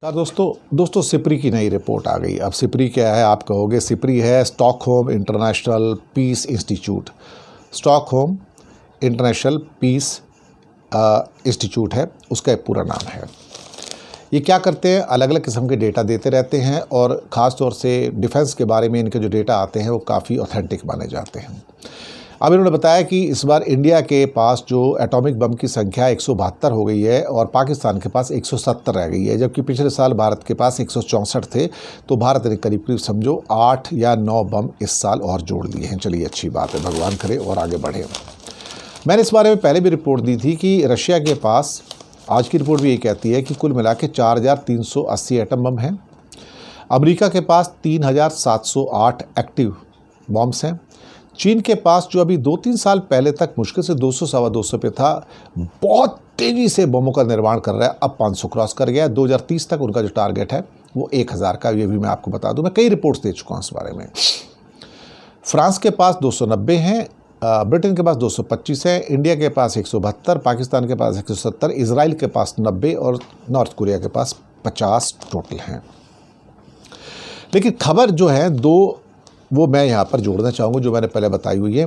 दोस्तों सिपरी की नई रिपोर्ट आ गई। अब सिपरी क्या है आप कहोगे, सिपरी है Stockholm International Peace Institute. Stockholm International Peace Institute है, उसका एक पूरा नाम है। ये क्या करते हैं, अलग अलग किस्म के डेटा देते रहते हैं और ख़ास तौर से डिफेंस के बारे में इनके जो डेटा आते हैं वो काफ़ी ऑथेंटिक माने जाते हैं। अब इन्होंने बताया कि इस बार इंडिया के पास जो एटॉमिक बम की संख्या 172 हो गई है और पाकिस्तान के पास 170 रह गई है, जबकि पिछले साल भारत के पास 164 थे। तो भारत ने करीब करीब समझो 8 या 9 बम इस साल और जोड़ लिए हैं। चलिए अच्छी बात है, भगवान करे और आगे बढ़े। मैंने इस बारे में पहले भी रिपोर्ट दी थी कि रशिया के पास, आज की रिपोर्ट भी ये कहती है कि कुल मिला के 4380 एटम बम हैं। अमेरिका के पास 3708 एक्टिव बॉम्ब्स हैं। चीन के पास जो अभी 2-3 साल पहले तक मुश्किल से 200 सवा 200 पे था, बहुत तेज़ी से बमों का निर्माण कर रहा है, अब 500 क्रॉस कर गया है। 2030 तक उनका जो टारगेट है वो 1000 का, ये भी मैं आपको बता दूं, मैं कई रिपोर्ट्स दे चुका हूं इस बारे में। फ्रांस के पास 290 हैं, ब्रिटेन के पास 225 है, इंडिया के पास 172, पाकिस्तान के पास 170, इजराइल के पास 90 और नॉर्थ कोरिया के पास 50 टोटल हैं। लेकिन खबर जो है दो, वो मैं यहाँ पर जोड़ना चाहूँगा, जो मैंने पहले बताई हुई है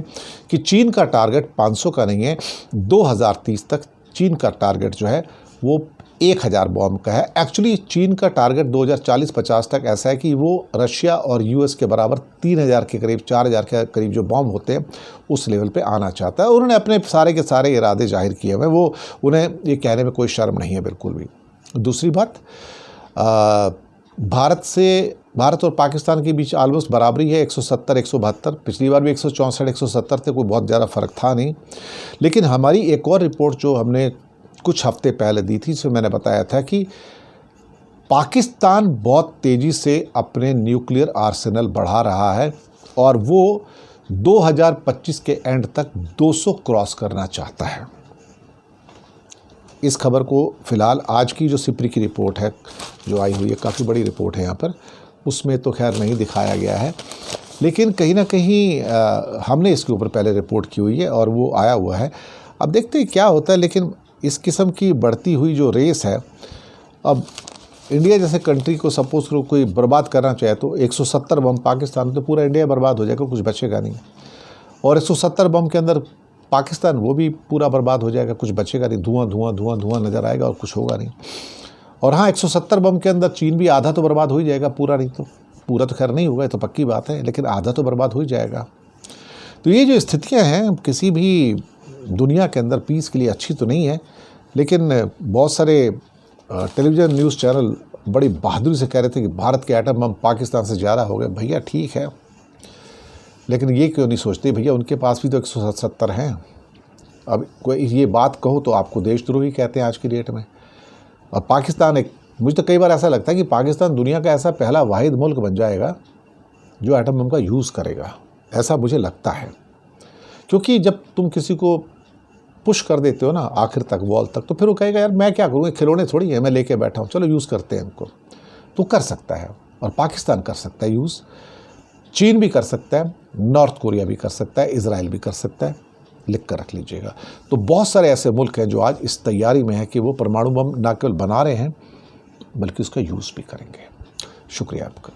कि चीन का टारगेट 500 का नहीं है, 2030 तक चीन का टारगेट जो है वो 1000 बॉम्ब का है। एक्चुअली चीन का टारगेट 2040-50 तक ऐसा है कि वो रशिया और यूएस के बराबर 3000 के करीब, 4000 के करीब जो बॉम्ब होते हैं उस लेवल पे आना चाहता है। उन्होंने अपने सारे के सारे इरादे जाहिर किए हुए, वो उन्हें ये कहने में कोई शर्म नहीं है बिल्कुल भी। दूसरी बात, भारत और पाकिस्तान के बीच ऑलमोस्ट बराबरी है, 170-172। पिछली बार भी 164-170 थे, कोई बहुत ज़्यादा फ़र्क था नहीं। लेकिन हमारी एक और रिपोर्ट जो हमने कुछ हफ्ते पहले दी थी, इसमें मैंने बताया था कि पाकिस्तान बहुत तेज़ी से अपने न्यूक्लियर आर्सेनल बढ़ा रहा है और वो 2025 के एंड तक 200 क्रॉस करना चाहता है। इस खबर को फ़िलहाल आज की जो सिपरी की रिपोर्ट है जो आई हुई है, काफ़ी बड़ी रिपोर्ट है यहाँ पर, उसमें तो खैर नहीं दिखाया गया है, लेकिन कहीं ना कहीं हमने इसके ऊपर पहले रिपोर्ट की हुई है और वो आया हुआ है। अब देखते हैं क्या होता है। लेकिन इस किस्म की बढ़ती हुई जो रेस है, अब इंडिया जैसे कंट्री को सपोज करो कोई बर्बाद करना चाहे तो 170 बम पाकिस्तान में, तो पूरा इंडिया बर्बाद हो जाएगा, कुछ बचेगा नहीं। और 170 बम के अंदर पाकिस्तान, वो भी पूरा बर्बाद हो जाएगा, कुछ बचेगा नहीं, धुआं धुआं धुआं धुआं नज़र आएगा और कुछ होगा नहीं। और हाँ, 170 बम के अंदर चीन भी आधा तो बर्बाद हो ही जाएगा, पूरा नहीं तो, पूरा तो खैर नहीं होगा, ये तो पक्की बात है, लेकिन आधा तो बर्बाद हो ही जाएगा। तो ये जो स्थितियाँ हैं किसी भी दुनिया के अंदर पीस के लिए अच्छी तो नहीं है। लेकिन बहुत सारे टेलीविज़न न्यूज़ चैनल बड़ी बहादुरी से कह रहे थे कि भारत के एटम बम पाकिस्तान से ज़्यादा हो गए। भैया ठीक है, लेकिन ये क्यों नहीं सोचते भैया उनके पास भी तो 170 हैं। अब कोई ये बात कहो तो आपको देशद्रोही कहते हैं आज की डेट में। और पाकिस्तान एक, मुझे तो कई बार ऐसा लगता है कि पाकिस्तान दुनिया का ऐसा पहला वाहिद मुल्क बन जाएगा जो एटम बम का यूज़ करेगा, ऐसा मुझे लगता है। क्योंकि जब तुम किसी को पुश कर देते हो ना आखिर तक, वॉल तक, तो फिर वो कहेगा यार मैं क्या करूँगा, खिलौने थोड़ी है, मैं लेके बैठा हूँ, चलो यूज़ करते हैं इनको। तो कर सकता है, और पाकिस्तान कर सकता है यूज़, चीन भी कर सकता है, नॉर्थ कोरिया भी कर सकता है, इजराइल भी कर सकता है, लिख कर रख लीजिएगा। तो बहुत सारे ऐसे मुल्क हैं जो आज इस तैयारी में हैं कि वो परमाणु बम न केवल बना रहे हैं बल्कि उसका यूज़ भी करेंगे। शुक्रिया आपका।